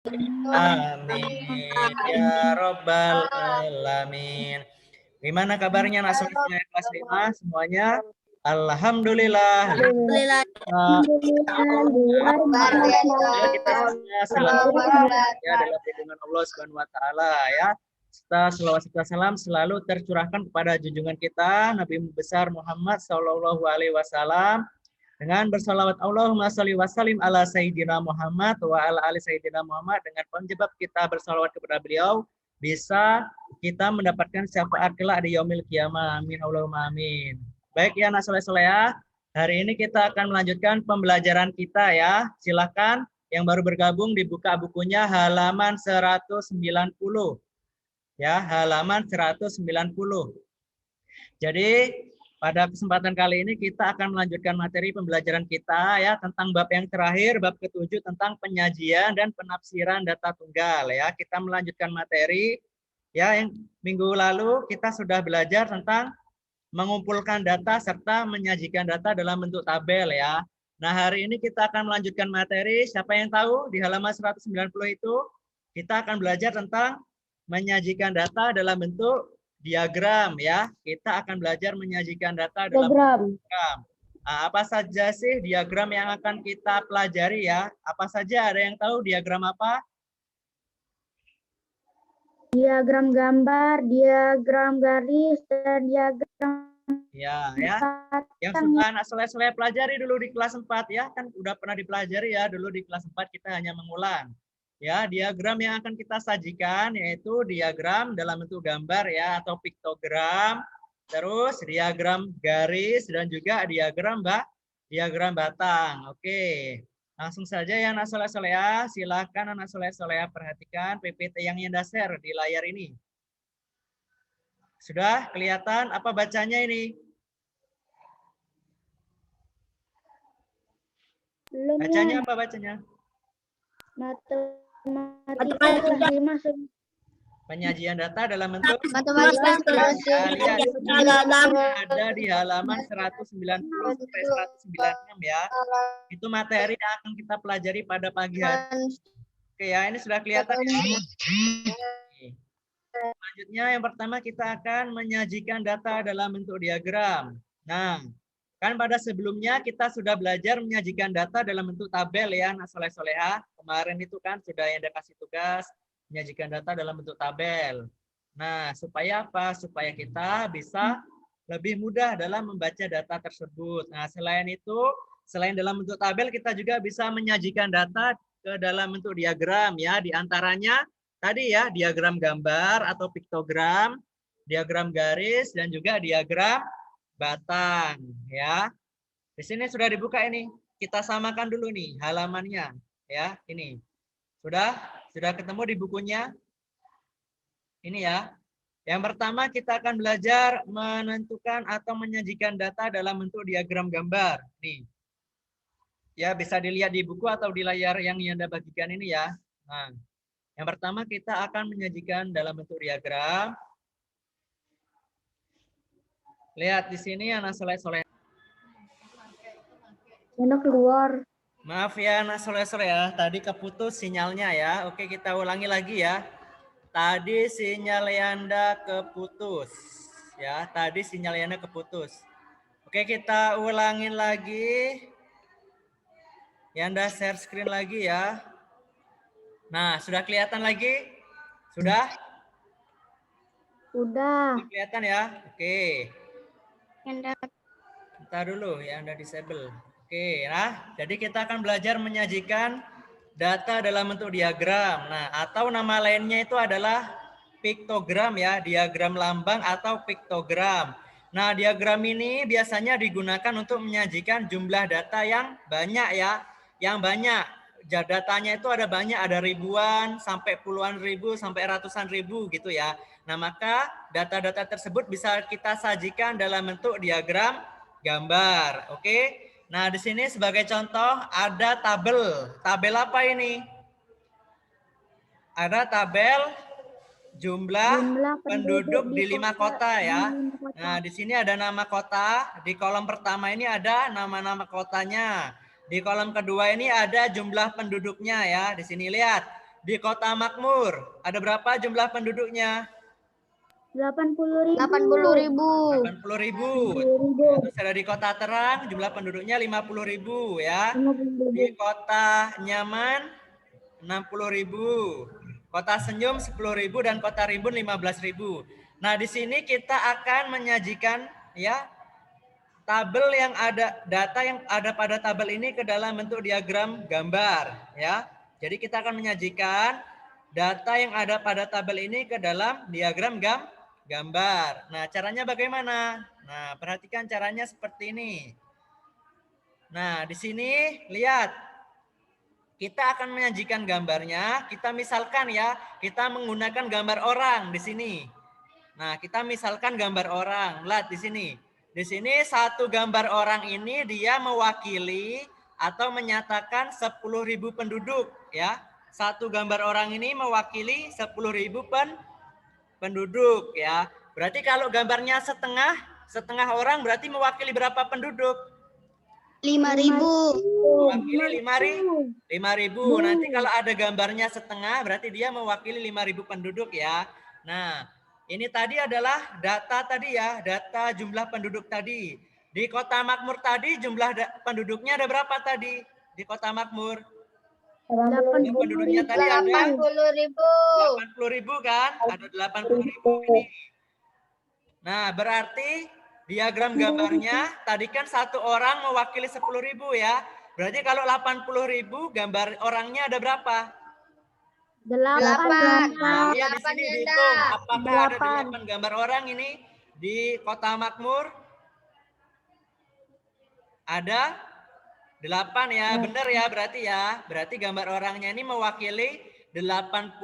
Amin ya robbal alamin. Gimana kabarnya anak soleh kelas 5 semuanya? Alhamdulillah. Alhamdulillah. Ya, kita semua selalu ya dalam lindungan Allah Subhanahu wa taala ya. Serta selawat serta salam selalu tercurahkan kepada junjungan kita Nabi besar Muhammad sallallahu alaihi wasallam dengan bersalawat Allahumma sholli wa sallim ala sayyidina Muhammad wa ala ali sayyidina Muhammad, dengan penyebab kita bersalawat kepada beliau bisa kita mendapatkan syafaat kelak di yaumil qiyamah. Amin Allahumma amin. Baik ya anak soleh ya. Hari ini kita akan melanjutkan pembelajaran kita ya. Silakan yang baru bergabung dibuka bukunya halaman 190. Ya, halaman 190. Jadi pada kesempatan kali ini kita akan melanjutkan materi pembelajaran kita ya tentang bab yang terakhir, bab ke-7 tentang penyajian dan penafsiran data tunggal ya. Kita melanjutkan materi ya, yang minggu lalu kita sudah belajar tentang mengumpulkan data serta menyajikan data dalam bentuk tabel ya. Nah, hari ini kita akan melanjutkan materi. Siapa yang tahu di halaman 190 itu kita akan belajar tentang menyajikan data dalam bentuk diagram ya. Kita akan belajar menyajikan data dalam bentuk diagram. Nah, apa saja sih diagram yang akan kita pelajari ya? Apa saja, ada yang tahu diagram apa? Diagram gambar, diagram garis, dan diagram ya. Yang sudah anak soleh-soleh pelajari dulu di kelas 4 ya, kan udah pernah dipelajari ya dulu di kelas 4, kita hanya mengulang. Ya, diagram yang akan kita sajikan yaitu diagram dalam bentuk gambar ya atau piktogram, terus diagram garis dan juga diagram batang. Oke. Langsung saja ya anak soleh-soleh ya. Silakan anak soleh-soleh perhatikan PPT yang Yanda share di layar ini. Sudah kelihatan apa bacanya ini? Bacanya apa bacanya? Matematika. Penyajian data dalam bentuk Matematika. Ya, lihat ada di halaman 190 sampai 196 ya. Itu materi yang akan kita pelajari pada pagi hari. Oke ya, ini sudah kelihatan ya. Selanjutnya yang pertama kita akan menyajikan data dalam bentuk diagram. Nah, kan pada sebelumnya kita sudah belajar menyajikan data dalam bentuk tabel ya, nah soleh-soleha. Kemarin itu kan sudah yang ada kasih tugas menyajikan data dalam bentuk tabel. Nah, supaya apa? Supaya kita bisa lebih mudah dalam membaca data tersebut. Nah, selain itu, selain dalam bentuk tabel, kita juga bisa menyajikan data ke dalam bentuk diagram ya. Di antaranya tadi ya, diagram gambar atau piktogram, diagram garis, dan juga diagram batang ya. Di sini sudah dibuka ini. Kita samakan dulu nih halamannya ya, ini. Sudah ketemu di bukunya? Ini ya. Yang pertama kita akan belajar menentukan atau menyajikan data dalam bentuk diagram gambar. Nih. Ya, bisa dilihat di buku atau di layar yang Anda bagikan ini ya. Nah, yang pertama kita akan menyajikan dalam bentuk diagram. Lihat di sini anak soleh-soleh. Anak keluar. Maaf ya anak soleh-soleh ya, tadi keputus sinyalnya ya. Oke, kita ulangi lagi ya. Tadi sinyal Yanda keputus. Ya, tadi sinyal Yanda keputus. Oke, kita ulangin lagi. Yanda share screen lagi ya. Nah, sudah kelihatan lagi? Sudah? Sudah. Sudah kelihatan ya? Oke. Yanda. Bentar dulu ya, Anda disable. Oke, nah, jadi kita akan belajar menyajikan data dalam bentuk diagram. Nah, atau nama lainnya itu adalah piktogram ya, diagram lambang atau piktogram. Nah, diagram ini biasanya digunakan untuk menyajikan jumlah data yang banyak ya. Yang banyak. Datanya itu ada banyak, ada ribuan, sampai puluhan ribu, sampai ratusan ribu gitu ya. Nah, maka data-data tersebut bisa kita sajikan dalam bentuk diagram gambar. Oke. Nah, di sini sebagai contoh ada tabel. Tabel apa ini? Ada tabel jumlah penduduk di 5 kota ya. Nah, di sini ada nama kota. Di kolom pertama ini ada nama-nama kotanya. Di kolom kedua ini ada jumlah penduduknya ya. Di sini lihat. Di Kota Makmur, ada berapa jumlah penduduknya? 80.000. 80.000. Terus ada di Kota Terang, jumlah penduduknya 50.000 ya. Di Kota Nyaman, 60.000. Kota Senyum 10.000 dan Kota Rimbun 15.000. Nah, di sini kita akan menyajikan ya tabel yang ada, data yang ada pada tabel ini ke dalam bentuk diagram gambar ya. Jadi kita akan menyajikan data yang ada pada tabel ini ke dalam diagram gambar. Nah, caranya bagaimana? Nah, perhatikan caranya seperti ini. Nah, di sini lihat. Kita akan menyajikan gambarnya. Kita misalkan ya, kita menggunakan gambar orang di sini. Nah, kita misalkan gambar orang. Lihat di sini. Di sini satu gambar orang ini dia mewakili atau menyatakan 10.000 penduduk ya. Satu gambar orang ini mewakili 10.000 penduduk ya. Berarti kalau gambarnya setengah orang berarti mewakili berapa penduduk? 5.000. Mewakili 5.000. Nanti kalau ada gambarnya setengah berarti dia mewakili 5.000 penduduk ya. Nah, ini tadi adalah data tadi ya, data jumlah penduduk tadi. Di Kota Makmur tadi jumlah penduduknya ada berapa tadi? Di Kota Makmur. Penduduknya tadi ada 80.000 kan? Ada 80.000 ini. Nah, berarti diagram gambarnya tadi kan satu orang mewakili 10.000 ya. Berarti kalau 80.000 gambar orangnya ada berapa? 8. Nah, lihat di sini dihitung apakah ada 8 gambar orang ini di Kota Makmur? Ada 8 ya, benar ya berarti ya. Berarti gambar orangnya ini mewakili 80.000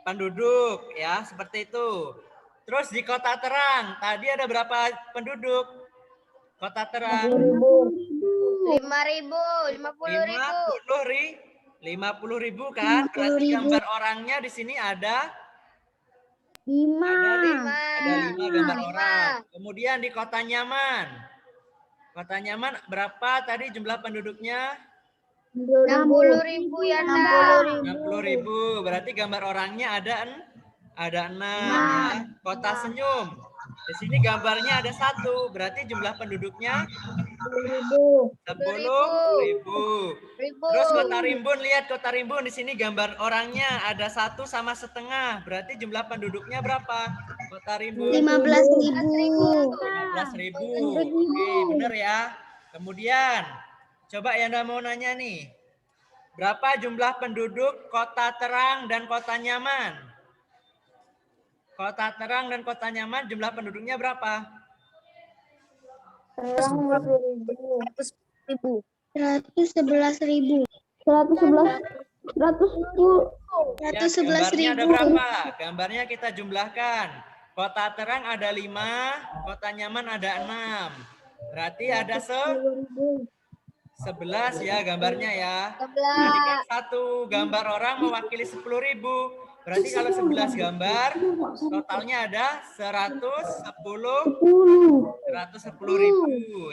penduduk ya, seperti itu. Terus di Kota Terang, tadi ada berapa penduduk? Kota Terang. 50.000 kan? Berarti gambar orangnya di sini ada 5. ada 5 gambar orang. Kemudian di Kota Nyaman. Kota Nyaman berapa tadi jumlah penduduknya? 60.000 ya, 60.000. Berarti gambar orangnya ada 6 ya. Kota Senyum. Di sini gambarnya ada 1. Berarti jumlah penduduknya 10.000. Terus Kota Rimbun, lihat Kota Rimbun di sini gambar orangnya ada 1 sama setengah. Berarti jumlah penduduknya berapa? Kota Rimbun 15.000. 15.000. Oke, benar ya. Kemudian coba Yanda mau nanya nih. Berapa jumlah penduduk Kota Terang dan Kota Nyaman? Kota Terang dan Kota Nyaman jumlah penduduknya berapa? 111.000. 111.000. Ada berapa? Gambarnya kita jumlahkan. Kota Terang ada 5, Kota Nyaman ada 6. Berarti ada 11 ya gambarnya ya. Tadi kan satu gambar orang mewakili 10.000. Berarti kalau 11 gambar totalnya ada 110.000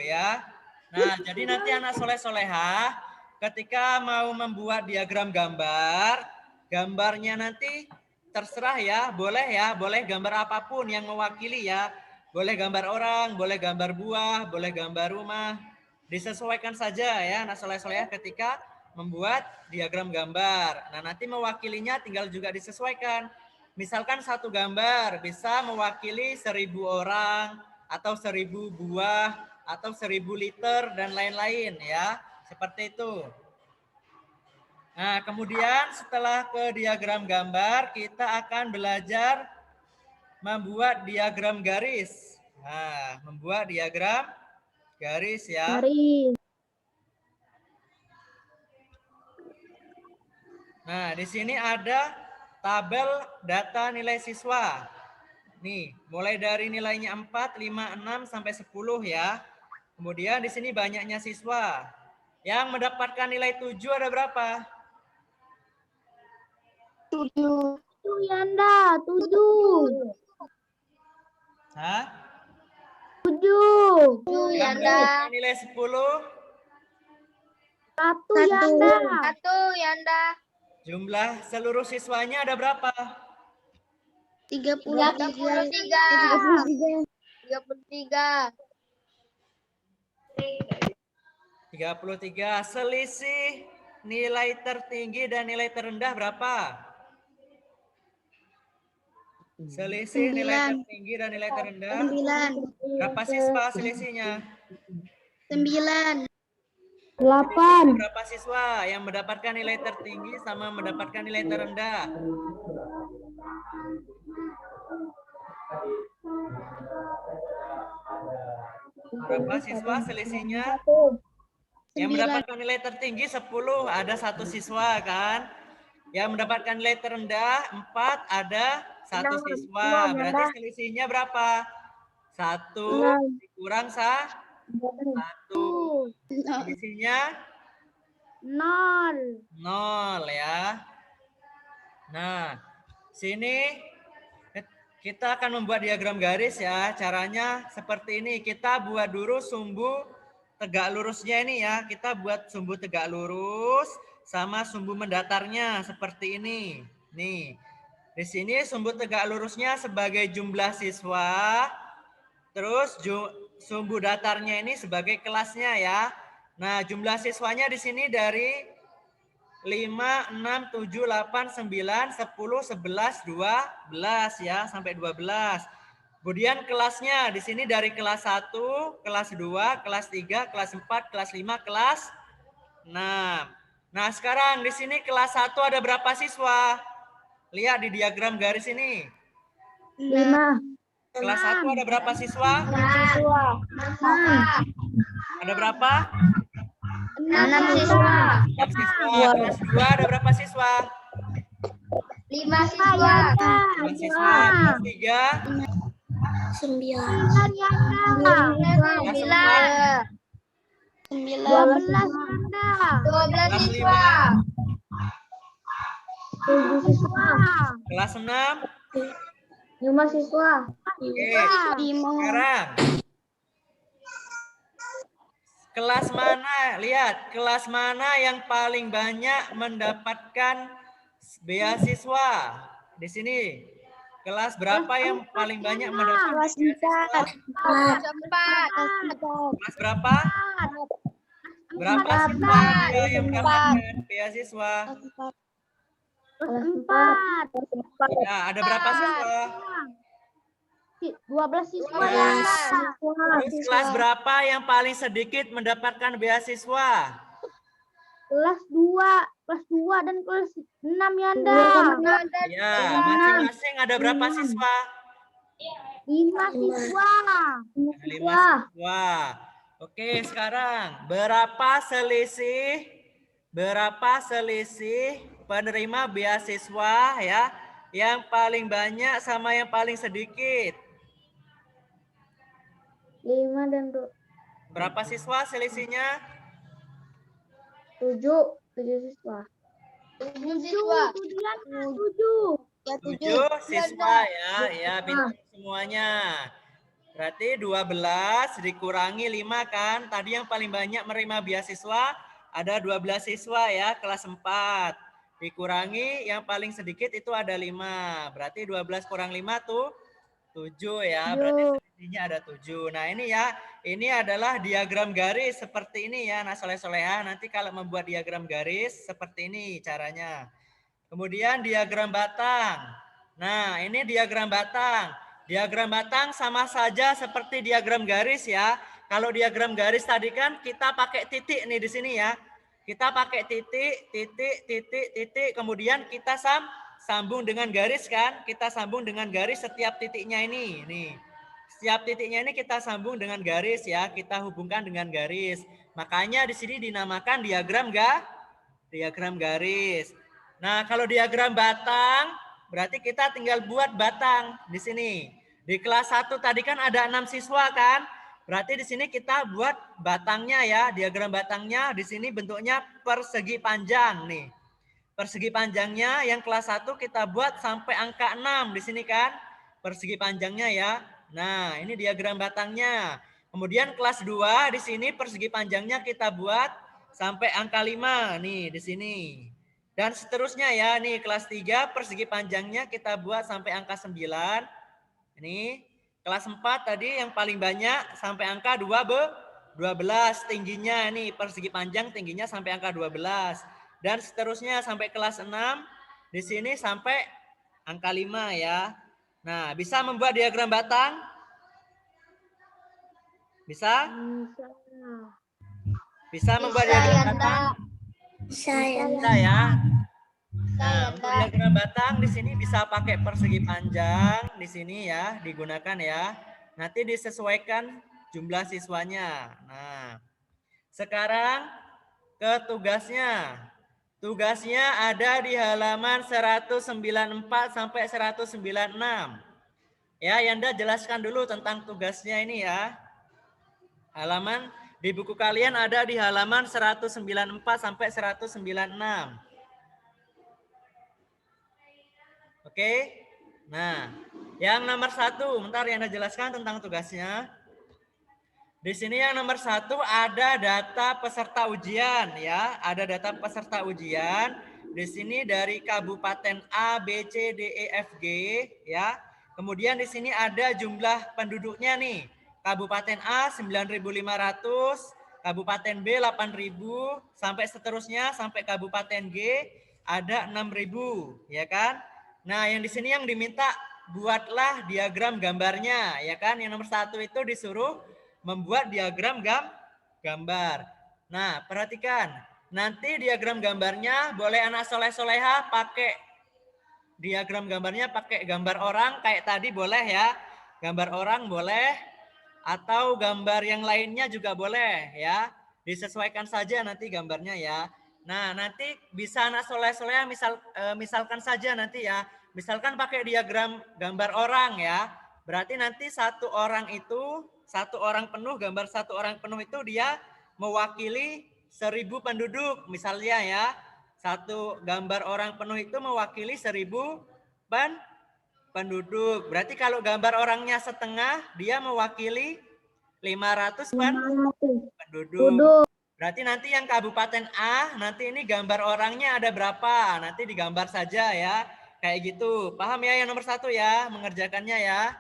ya. Nah, jadi nanti anak soleh-soleha ketika mau membuat diagram gambar, gambarnya nanti terserah ya, boleh gambar apapun yang mewakili ya. Boleh gambar orang, boleh gambar buah, boleh gambar rumah. Disesuaikan saja ya anak soleh-soleha ketika membuat diagram gambar. Nah, nanti mewakilinya tinggal juga disesuaikan. Misalkan satu gambar bisa mewakili 1.000 orang atau 1.000 buah atau 1.000 liter dan lain-lain ya. Seperti itu. Nah, kemudian setelah ke diagram gambar, kita akan belajar membuat diagram garis. Nah, membuat diagram garis ya. Nah, di sini ada tabel data nilai siswa. Nih, mulai dari nilainya 4, 5, 6 sampai 10 ya. Kemudian di sini banyaknya siswa. Yang mendapatkan nilai 7 ada berapa? 7 Yanda, 7. Hah? 7 Yang mendapatkan nilai 10? 1 Yanda. Jumlah seluruh siswanya ada berapa? 33. 33. Selisih nilai tertinggi dan nilai terendah berapa? Selisih nilai tertinggi dan nilai terendah. 9. Berapa siswa selisihnya? 9. Selisihnya berapa siswa yang mendapatkan nilai tertinggi sama mendapatkan nilai terendah? Berapa siswa selisihnya? Yang mendapatkan nilai tertinggi 10, ada 1 siswa kan? Yang mendapatkan nilai terendah 4, ada 1 siswa. Berarti selisihnya berapa? 1 dikurang 1. Selisihnya 0 ya. Nah, sini kita akan membuat diagram garis ya. Caranya seperti ini. Kita buat dulu sumbu tegak lurusnya ini ya. Kita buat sumbu tegak lurus sama sumbu mendatarnya seperti ini. Nih. Di sini sumbu tegak lurusnya sebagai jumlah siswa. Terus sumbu datarnya ini sebagai kelasnya ya. Nah, jumlah siswanya di sini dari 5, 6, 7, 8, 9, 10, 11, 12 ya, sampai 12. Kemudian kelasnya di sini dari kelas 1, kelas 2, kelas 3, kelas 4, kelas 5, kelas 6. Nah, sekarang di sini kelas 1 ada berapa siswa? Lihat di diagram garis ini. 5. Kelas 1 ada berapa siswa? Ada berapa? 6 siswa. 6 siswa. Kelas 2 ada berapa siswa? 5 siswa. 5 siswa. Kelas 3? 9. Kelas 4? 12 Kelas siswa. 5? 7 siswa. Kelas 6? 5 siswa. Oke. Sekarang kelas mana? Lihat, kelas mana yang paling banyak mendapatkan beasiswa? Di sini. Kelas berapa yang paling banyak mendapatkan beasiswa? Kelas 4. Kelas berapa? Berapa siswa yang mendapatkan beasiswa? Kelas 4. Ya, ada berapa siswa? 12 siswa. Terus kelas berapa yang paling sedikit mendapatkan beasiswa? Kelas 2 dan kelas 6 ya, Anda. Ya, masing-masing ada berapa siswa? 5 siswa. 5 siswa. Oke, sekarang berapa selisih penerima beasiswa ya yang paling banyak sama yang paling sedikit? 5 dan 2. Berapa siswa selisihnya? 7 siswa. 7 siswa. 7 siswa ya, ya pintar semuanya. Berarti 12 dikurangi 5 kan. Tadi yang paling banyak menerima beasiswa ada 12 siswa ya, kelas 4. Dikurangi yang paling sedikit itu ada 5. Berarti 12 kurang 5 tuh 7 ya. Berarti selisihnya ada 7. Nah, ini ya, ini adalah diagram garis seperti ini ya, nah soleh-soleha. Nanti kalau membuat diagram garis seperti ini caranya. Kemudian diagram batang. Nah, ini diagram batang. Diagram batang sama saja seperti diagram garis ya. Kalau diagram garis tadi kan kita pakai titik nih di sini ya. Kita pakai titik, titik, titik, titik. Kemudian kita sambung dengan garis kan. Kita sambung dengan garis setiap titiknya ini. Nih. Setiap titiknya ini kita sambung dengan garis ya. Kita hubungkan dengan garis. Makanya di sini dinamakan diagram garis. Nah, kalau diagram batang, berarti kita tinggal buat batang di sini. Di kelas 1 tadi kan ada 6 siswa kan? Berarti di sini kita buat batangnya ya, diagram batangnya di sini bentuknya persegi panjang nih. Persegi panjangnya yang kelas 1 kita buat sampai angka 6 di sini kan? Persegi panjangnya ya. Nah, ini diagram batangnya. Kemudian kelas 2 di sini persegi panjangnya kita buat sampai angka 5 nih di sini. Dan seterusnya ya, nih kelas 3 persegi panjangnya kita buat sampai angka 9. Ini kelas 4 tadi yang paling banyak sampai angka 12 tingginya, nih persegi panjang tingginya sampai angka 12. Dan seterusnya sampai kelas 6, di sini sampai angka 5 ya. Nah, bisa membuat diagram batang? Bisa? Bisa membuat diagram batang? Bisa Bisa ya. Nah, untuk diagram batang di sini bisa pakai persegi panjang di sini ya, digunakan ya. Nanti disesuaikan jumlah siswanya. Nah, sekarang ke tugasnya. Tugasnya ada di halaman 194 sampai 196. Ya, Yanda jelaskan dulu tentang tugasnya ini ya. Halaman di buku kalian ada di halaman 194 sampai 196. Oke. Nah, yang nomor 1, bentar Yanda jelaskan tentang tugasnya. Di sini yang nomor 1 ada data peserta ujian ya, ada data peserta ujian. Di sini dari kabupaten A, B, C, D, E, F, G ya. Kemudian di sini ada jumlah penduduknya nih. Kabupaten A 9.500, Kabupaten B 8.000 sampai seterusnya sampai Kabupaten G ada 6.000 ya kan? Nah, yang di sini yang diminta buatlah diagram gambarnya ya kan? Yang nomor 1 itu disuruh membuat diagram gambar. Nah, perhatikan. Nanti diagram gambarnya boleh anak soleh-soleha pakai diagram gambarnya pakai gambar orang kayak tadi boleh ya. Gambar orang boleh atau gambar yang lainnya juga boleh ya. Disesuaikan saja nanti gambarnya ya. Nah, nanti bisa anak soleh-soleha misalkan saja nanti ya. Misalkan pakai diagram gambar orang ya. Berarti nanti satu orang penuh, gambar satu orang penuh itu dia mewakili 1.000 penduduk misalnya ya. Satu gambar orang penuh itu mewakili 1.000 penduduk. Berarti kalau gambar orangnya setengah, dia mewakili 500 penduduk. Berarti nanti yang kabupaten A, nanti ini gambar orangnya ada berapa? Nanti digambar saja ya. Kayak gitu. Paham ya yang nomor 1 ya, mengerjakannya ya.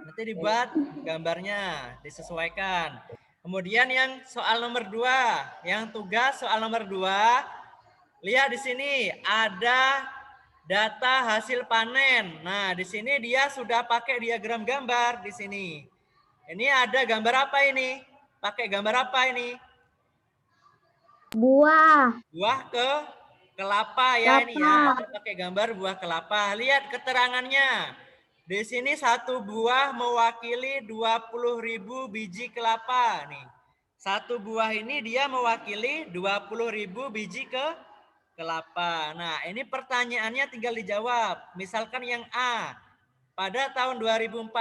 Nanti dibuat gambarnya, disesuaikan. Kemudian yang soal nomor 2, yang tugas soal nomor 2, lihat di sini ada data hasil panen. Nah, di sini dia sudah pakai diagram gambar di sini. Ini ada gambar apa ini? Pakai gambar apa ini? Buah. Buah kelapa ya ini ya. Ada pakai gambar buah kelapa. Lihat keterangannya. Di sini satu buah mewakili 20.000 biji kelapa nih. Satu buah ini dia mewakili 20.000 biji kelapa. Nah, ini pertanyaannya tinggal dijawab. Misalkan yang A. Pada tahun 2014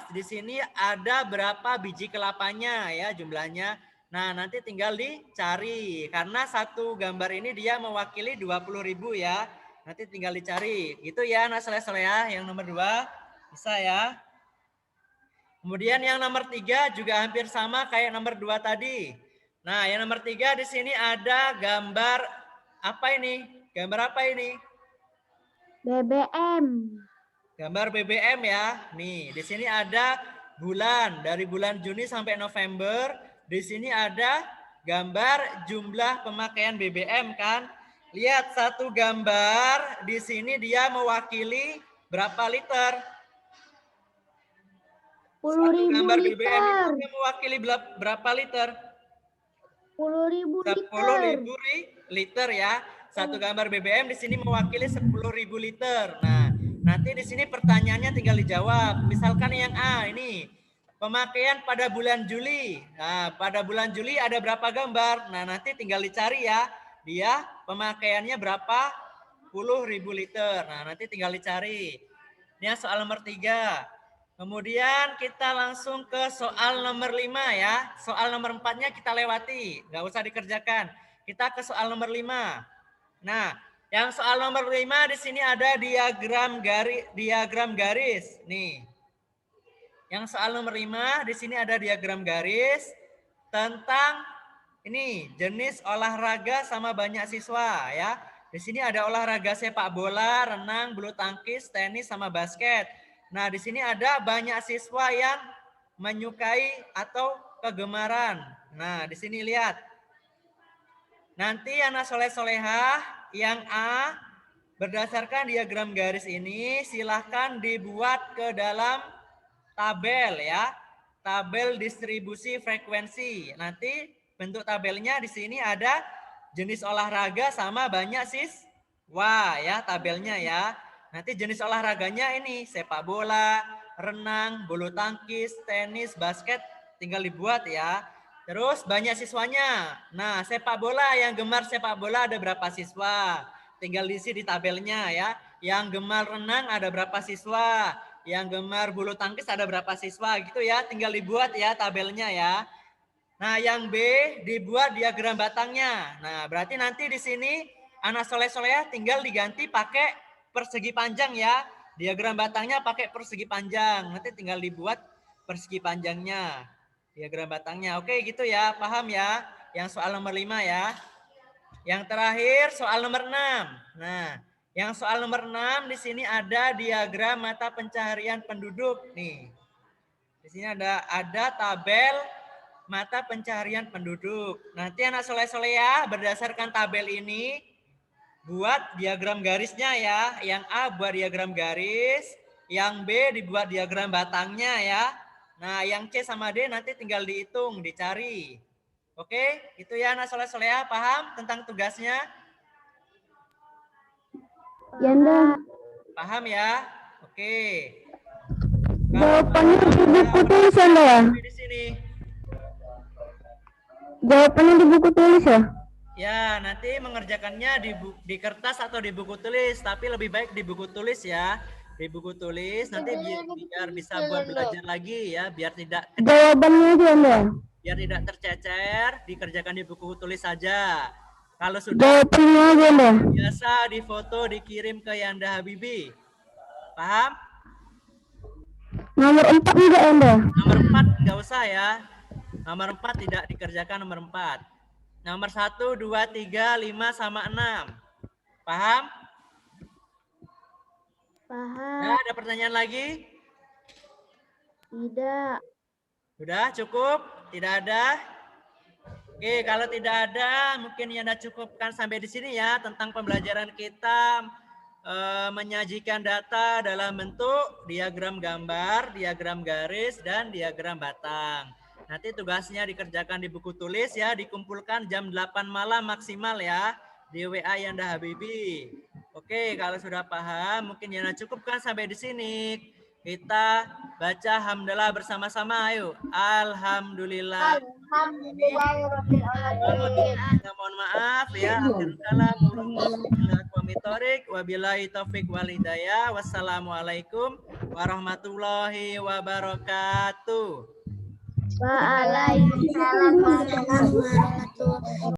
di sini ada berapa biji kelapanya ya jumlahnya. Nah, nanti tinggal dicari karena satu gambar ini dia mewakili 20.000 ya. Nanti tinggal dicari. Gitu ya anak soleh-soleh ya. Yang nomor 2 bisa ya. Kemudian yang nomor 3 juga hampir sama kayak nomor 2 tadi. Nah, yang nomor 3 di sini ada gambar apa ini? Gambar apa ini? BBM. Gambar BBM ya. Nih, di sini ada bulan dari bulan Juni sampai November. Di sini ada gambar jumlah pemakaian BBM kan. Lihat satu gambar di sini dia mewakili berapa liter? 10.000 gambar liter. BBM itu dia mewakili berapa liter? 10.000 liter. 10.000 liter ya. Satu gambar BBM di sini mewakili 10.000 liter. Nah, nanti di sini pertanyaannya tinggal dijawab. Misalkan yang A ini pemakaian pada bulan Juli. Nah, pada bulan Juli ada berapa gambar? Nah, nanti tinggal dicari ya. Dia pemakaiannya berapa? 10.000 liter. Nah, nanti tinggal dicari. Ini soal nomor 3. Kemudian kita langsung ke soal nomor 5 ya. Soal nomor 4-nya kita lewati, nggak usah dikerjakan. Kita ke soal nomor 5. Nah, yang soal nomor 5 di sini ada diagram garis. Nih. Yang soal nomor 5 di sini ada diagram garis tentang ini jenis olahraga sama banyak siswa ya. Di sini ada olahraga sepak bola, renang, bulu tangkis, tenis sama basket. Nah, di sini ada banyak siswa yang menyukai atau kegemaran. Nah, di sini lihat. Nanti anak soleh-solehah yang A berdasarkan diagram garis ini silahkan dibuat ke dalam tabel ya. Tabel distribusi frekuensi. Nanti bentuk tabelnya di sini ada jenis olahraga sama banyak siswa ya tabelnya ya. Nanti jenis olahraganya ini sepak bola, renang, bulu tangkis, tenis, basket tinggal dibuat ya. Terus banyak siswanya. Nah, sepak bola yang gemar sepak bola ada berapa siswa? Tinggal diisi di tabelnya ya. Yang gemar renang ada berapa siswa? Yang gemar bulu tangkis ada berapa siswa gitu ya, tinggal dibuat ya tabelnya ya. Nah, yang B dibuat diagram batangnya. Nah, berarti nanti di sini anak soleh-soleh tinggal diganti pakai persegi panjang ya. Diagram batangnya pakai persegi panjang. Nanti tinggal dibuat persegi panjangnya. Diagram batangnya. Oke, gitu ya. Paham ya? Yang soal nomor 5 ya. Yang terakhir soal nomor 6. Nah, yang soal nomor 6 di sini ada diagram mata pencaharian penduduk nih. Di sini ada tabel mata pencaharian penduduk. Nanti anak soleh-soleh ya berdasarkan tabel ini buat diagram garisnya ya. Yang A buat diagram garis, yang B dibuat diagram batangnya ya. Nah, yang C sama D nanti tinggal dihitung, dicari. Oke, itu ya anak soleh-soleh ya, paham tentang tugasnya? Yanda. Paham ya? Oke. Jawabannya di buku tulis Yanda ya? Di sini. Jawabannya di buku tulis ya? Ya, nanti mengerjakannya di kertas atau di buku tulis, tapi lebih baik di buku tulis ya. Di buku tulis nanti biar bisa buat belajar lagi ya, biar tidak jawabannya aja Yanda. Biar tidak tercecer, dikerjakan di buku tulis saja. Kalau sudah jawabannya aja Yanda. Biasa difoto dikirim ke Yanda Habibi. Paham? Nomor 4 enggak Yanda? Nomor 4 enggak usah ya. Nomor 4 tidak dikerjakan nomor 4. Nomor 1, 2, 3, 5 sama 6. Paham? Paham. Nah, ada pertanyaan lagi? Tidak. Sudah cukup? Tidak ada? Oke, kalau tidak ada mungkin Yanda cukupkan sampai di sini ya tentang pembelajaran kita menyajikan data dalam bentuk diagram gambar, diagram garis, dan diagram batang. Nanti tugasnya dikerjakan di buku tulis ya, dikumpulkan jam 8 malam maksimal ya di WA Yanda Habibi. Oke, kalau sudah paham mungkin Yanda cukupkan sampai di sini. Kita baca hamdalah bersama-sama, ayo. Alhamdulillah. Mohon maaf ya. Wabillahi taufik wal hidayah. Wassalamualaikum warahmatullahi wabarakatuh. Waalaikumsalam warahmatullahi wabarakatuh.